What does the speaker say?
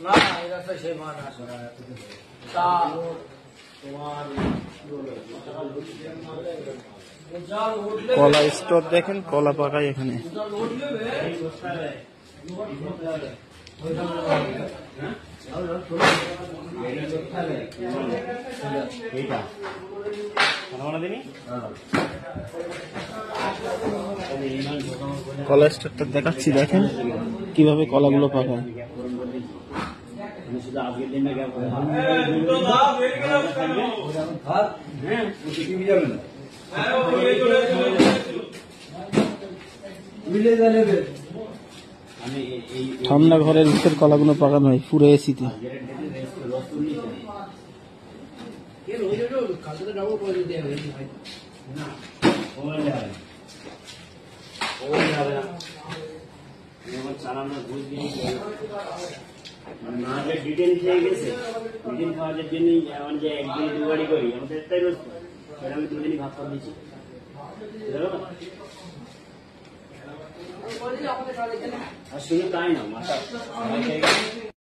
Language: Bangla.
না এই রাস্তায় সেই মান আসে তা কলা স্টোর দেখেন, কলা পাকায় এখানে। কলা স্টোরটা দেখাচ্ছি, দেখেন কিভাবে কলাগুলো পাকায়। ঠান্ডা ঘরের ভিতর কলাগুলো পাকানো হয় পুরো এসিতে। ডিটেল খেয়ে গেছে, ডিটেল খাওয়ার জন্যই এমন যে একদিন দুবারই করি, আমাদের একটাই রোজ আমি দুদিনই ভাত করে দিচ্ছি। আর শুধু তাই না, মাথা